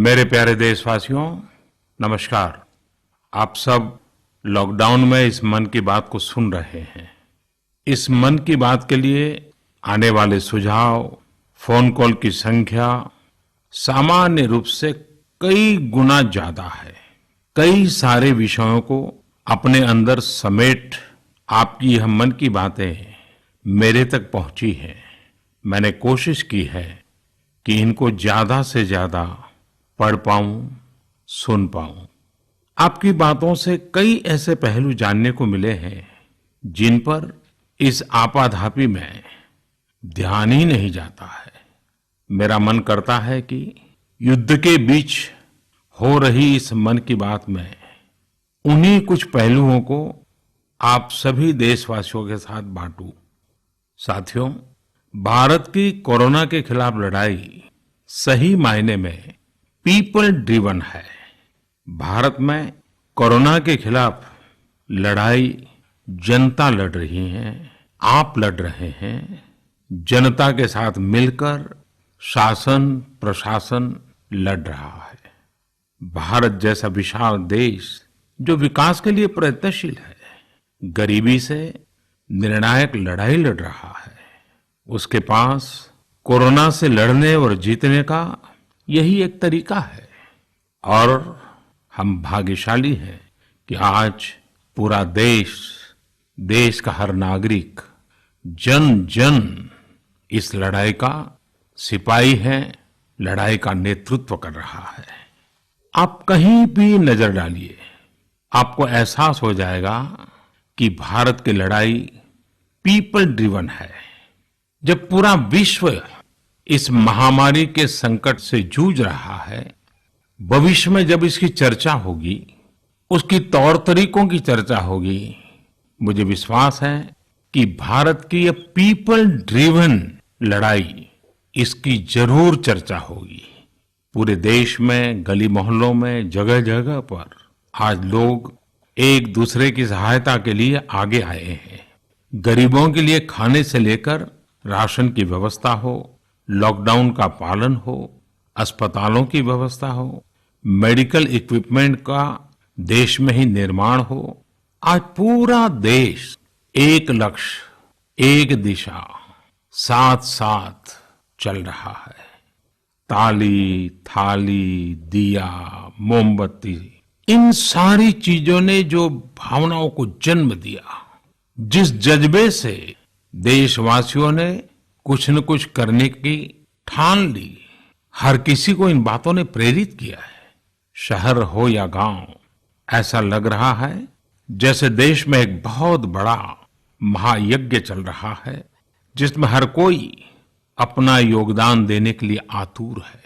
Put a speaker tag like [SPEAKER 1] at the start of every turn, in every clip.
[SPEAKER 1] मेरे प्यारे देशवासियों, नमस्कार। आप सब लॉकडाउन में इस मन की बात को सुन रहे हैं। इस मन की बात के लिए आने वाले सुझाव, फोन कॉल की संख्या सामान्य रूप से कई गुना ज्यादा है। कई सारे विषयों को अपने अंदर समेट आपकी यह मन की बातें मेरे तक पहुंची हैं। मैंने कोशिश की है कि इनको ज्यादा से ज्यादा पढ़ पाऊं, सुन पाऊं। आपकी बातों से कई ऐसे पहलू जानने को मिले हैं जिन पर इस आपाधापी में ध्यान ही नहीं जाता है। मेरा मन करता है कि युद्ध के बीच हो रही इस मन की बात में उन्हीं कुछ पहलुओं को आप सभी देशवासियों के साथ बांटूं। साथियों, भारत की कोरोना के खिलाफ लड़ाई सही मायने में पीपल ड्रिवन है। भारत में कोरोना के खिलाफ लड़ाई जनता लड़ रही है, आप लड़ रहे हैं। जनता के साथ मिलकर शासन प्रशासन लड़ रहा है। भारत जैसा विशाल देश जो विकास के लिए प्रयत्नशील है, गरीबी से निर्णायक लड़ाई लड़ रहा है। उसके पास कोरोना से लड़ने और जीतने का यही एक तरीका है। और हम भाग्यशाली हैं कि आज पूरा देश का हर नागरिक, जन जन इस लड़ाई का सिपाही है, लड़ाई का नेतृत्व कर रहा है। आप कहीं भी नजर डालिए, आपको एहसास हो जाएगा कि भारत की लड़ाई पीपल ड्रिवन है। जब पूरा विश्व इस महामारी के संकट से जूझ रहा है, भविष्य में जब इसकी चर्चा होगी, उसकी तौर तरीकों की चर्चा होगी, मुझे विश्वास है कि भारत की ये पीपल ड्रिवन लड़ाई, इसकी जरूर चर्चा होगी। पूरे देश में, गली मोहल्लों में, जगह जगह पर आज लोग एक दूसरे की सहायता के लिए आगे आए हैं। गरीबों के लिए खाने से लेकर राशन की व्यवस्था हो, लॉकडाउन का पालन हो, अस्पतालों की व्यवस्था हो, मेडिकल इक्विपमेंट का देश में ही निर्माण हो। आज पूरा देश एक लक्ष्य, एक दिशा, साथ साथ चल रहा है। ताली, थाली, दिया, मोमबत्ती, इन सारी चीजों ने जो भावनाओं को जन्म दिया, जिस जज्बे से देशवासियों ने कुछ न कुछ करने की ठान ली, हर किसी को इन बातों ने प्रेरित किया है। शहर हो या गांव, ऐसा लग रहा है जैसे देश में एक बहुत बड़ा महायज्ञ चल रहा है, जिसमें हर कोई अपना योगदान देने के लिए आतुर है।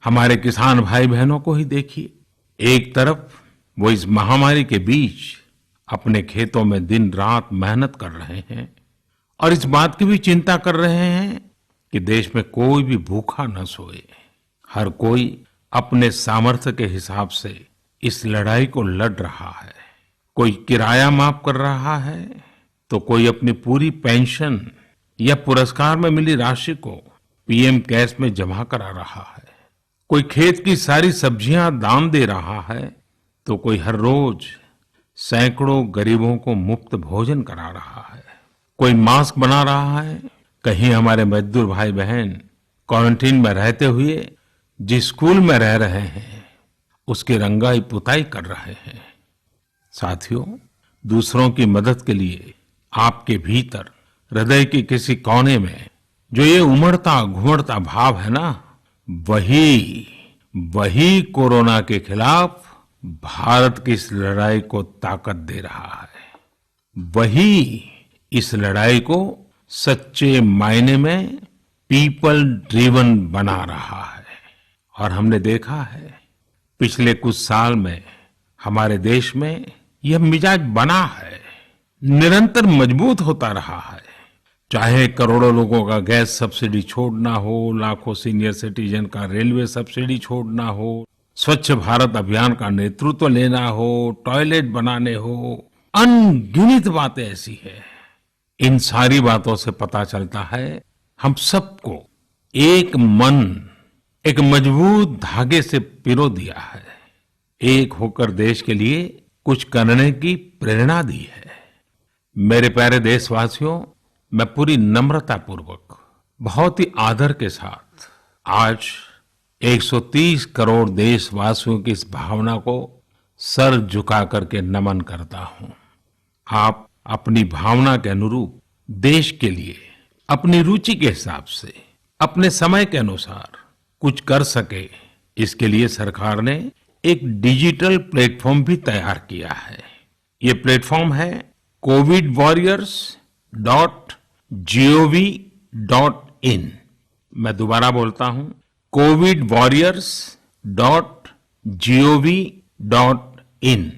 [SPEAKER 1] हमारे किसान भाई बहनों को ही देखिए, एक तरफ वो इस महामारी के बीच अपने खेतों में दिन रात मेहनत कर रहे हैं और इस बात की भी चिंता कर रहे हैं कि देश में कोई भी भूखा न सोए। हर कोई अपने सामर्थ्य के हिसाब से इस लड़ाई को लड़ रहा है। कोई किराया माफ कर रहा है, तो कोई अपनी पूरी पेंशन या पुरस्कार में मिली राशि को पीएम केयर्स में जमा करा रहा है। कोई खेत की सारी सब्जियां दान दे रहा है, तो कोई हर रोज सैकड़ों गरीबों को मुफ्त भोजन करा रहा है। कोई मास्क बना रहा है। कहीं हमारे मजदूर भाई बहन क्वारंटीन में रहते हुए जिस स्कूल में रह रहे हैं, उसकी रंगाई पुताई कर रहे हैं। साथियों, दूसरों की मदद के लिए आपके भीतर हृदय के किसी कोने में जो ये उमड़ता घुमड़ता भाव है ना, वही कोरोना के खिलाफ भारत की इस लड़ाई को ताकत दे रहा है। वही इस लड़ाई को सच्चे मायने में पीपल ड्रिवन बना रहा है। और हमने देखा है पिछले कुछ साल में हमारे देश में यह मिजाज बना है, निरंतर मजबूत होता रहा है। चाहे करोड़ों लोगों का गैस सब्सिडी छोड़ना हो, लाखों सीनियर सिटीजन का रेलवे सब्सिडी छोड़ना हो, स्वच्छ भारत अभियान का नेतृत्व लेना हो, टॉयलेट बनाने हो, अनगिनत बातें ऐसी है। इन सारी बातों से पता चलता है हम सबको एक मन, एक मजबूत धागे से पिरो दिया है। एक होकर देश के लिए कुछ करने की प्रेरणा दी है। मेरे प्यारे देशवासियों, मैं पूरी नम्रता पूर्वक, बहुत ही आदर के साथ आज 130 करोड़ देशवासियों की इस भावना को सर झुका करके नमन करता हूं। आप अपनी भावना के अनुरूप देश के लिए अपनी रुचि के हिसाब से अपने समय के अनुसार कुछ कर सके, इसके लिए सरकार ने एक डिजिटल प्लेटफॉर्म भी तैयार किया है। ये प्लेटफॉर्म है covidwarriors.gov.in। मैं दोबारा बोलता हूं, covidwarriors.gov.in।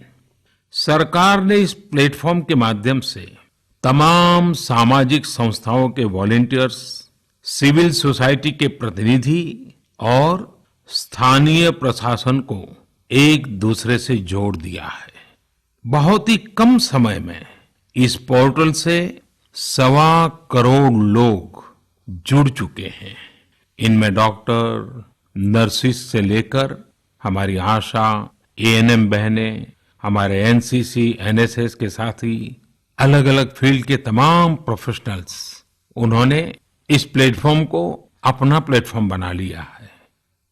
[SPEAKER 1] सरकार ने इस प्लेटफॉर्म के माध्यम से तमाम सामाजिक संस्थाओं के वॉलंटियर्स, सिविल सोसाइटी के प्रतिनिधि और स्थानीय प्रशासन को एक दूसरे से जोड़ दिया है। बहुत ही कम समय में इस पोर्टल से 1.25 करोड़ लोग जुड़ चुके हैं। इनमें डॉक्टर, नर्सिस से लेकर हमारी आशा, एएनएम बहनें, हमारे एनसीसी, एनएसएस के साथी, अलग अलग फील्ड के तमाम प्रोफेशनल्स, उन्होंने इस प्लेटफॉर्म को अपना प्लेटफॉर्म बना लिया है।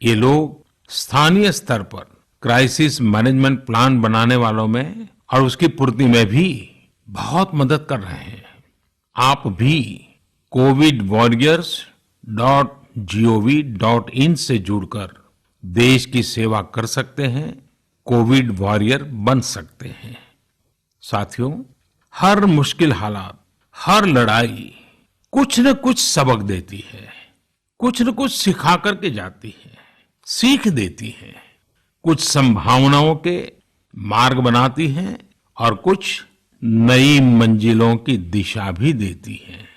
[SPEAKER 1] ये लोग स्थानीय स्तर पर क्राइसिस मैनेजमेंट प्लान बनाने वालों में और उसकी पूर्ति में भी बहुत मदद कर रहे हैं। आप भी covidwarriors.gov.in से जुड़कर देश की सेवा कर सकते हैं, कोविड वॉरियर बन सकते हैं। साथियों, हर मुश्किल हालात, हर लड़ाई कुछ न कुछ सबक देती है, कुछ न कुछ सिखा करके जाती है, सीख देती है, कुछ संभावनाओं के मार्ग बनाती है और कुछ नई मंजिलों की दिशा भी देती है।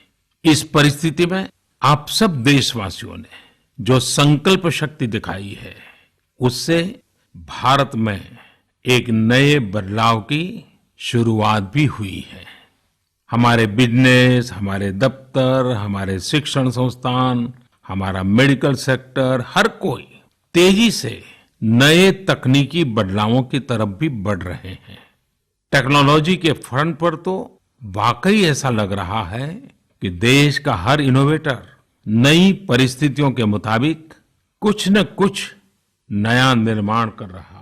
[SPEAKER 1] इस परिस्थिति में आप सब देशवासियों ने जो संकल्प शक्ति दिखाई है, उससे भारत में एक नए बदलाव की शुरुआत भी हुई है। हमारे बिजनेस, हमारे दफ्तर, हमारे शिक्षण संस्थान, हमारा मेडिकल सेक्टर, हर कोई तेजी से नए तकनीकी बदलावों की तरफ भी बढ़ रहे हैं। टेक्नोलॉजी के फ्रंट पर तो वाकई ऐसा लग रहा है कि देश का हर इनोवेटर नई परिस्थितियों के मुताबिक कुछ न कुछ नया निर्माण कर रहा है।